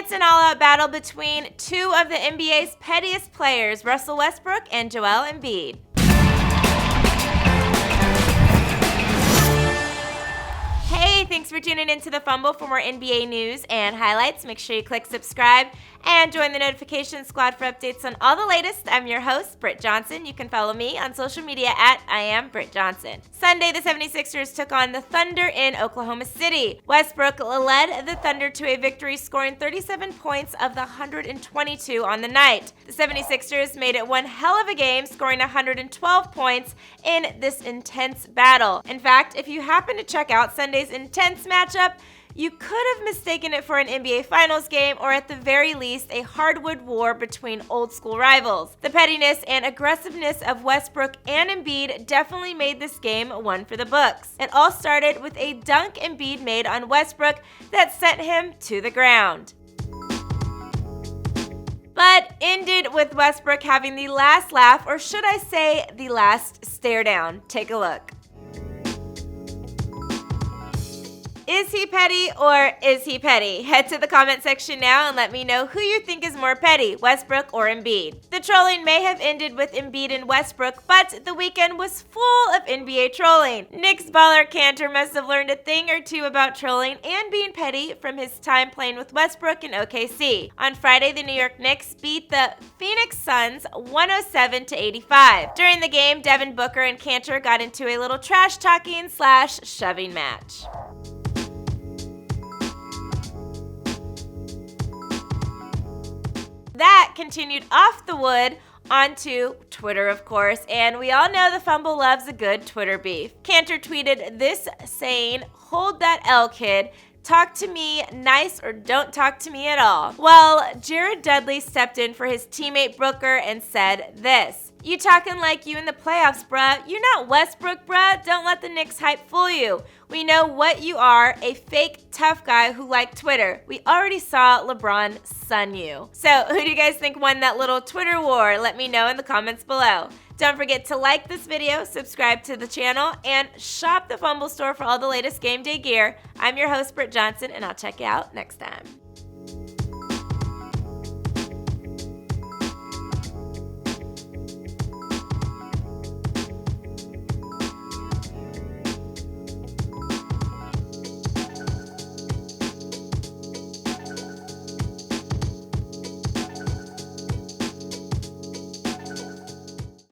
It's an all-out battle between two of the NBA's pettiest players, Russell Westbrook and Joel Embiid. Hey, thanks for tuning into the Fumble. For more NBA news and highlights, make sure you click subscribe and join the notification squad for updates on all the latest. I'm your host, Britt Johnson. You can follow me on social media at @IamBrittJohnson. Sunday, the 76ers took on the Thunder in Oklahoma City. Westbrook led the Thunder to a victory, scoring 37 points of the 122 on the night. The 76ers made it one hell of a game, scoring 112 points in this intense battle. In fact, if you happen to check out Sunday's intense matchup, you could have mistaken it for an NBA Finals game, or at the very least, a hardwood war between old school rivals. The pettiness and aggressiveness of Westbrook and Embiid definitely made this game one for the books. It all started with a dunk Embiid made on Westbrook that sent him to the ground, but ended with Westbrook having the last laugh, or should I say the last stare down. Take a look. Is he petty or is he petty? Head to the comment section now and let me know who you think is more petty, Westbrook or Embiid. The trolling may have ended with Embiid and Westbrook, but the weekend was full of NBA trolling. Knicks baller Cantor must have learned a thing or two about trolling and being petty from his time playing with Westbrook in OKC. On Friday, the New York Knicks beat the Phoenix Suns 107-85. During the game, Devin Booker and Cantor got into a little trash talking / shoving match. That continued off the wood onto Twitter, of course, and we all know the Fumble loves a good Twitter beef. Cantor tweeted this saying, "Hold that L, kid. Talk to me nice or don't talk to me at all." Well, Jared Dudley stepped in for his teammate Booker and said this: "You talking like you in the playoffs, bruh. You're not Westbrook, bruh. Don't let the Knicks hype fool you. We know what you are, a fake tough guy who liked Twitter. We already saw LeBron sun you." So who do you guys think won that little Twitter war? Let me know in the comments below. Don't forget to like this video, subscribe to the channel, and shop the Fumble store for all the latest game day gear. I'm your host, Britt Johnson, and I'll check you out next time.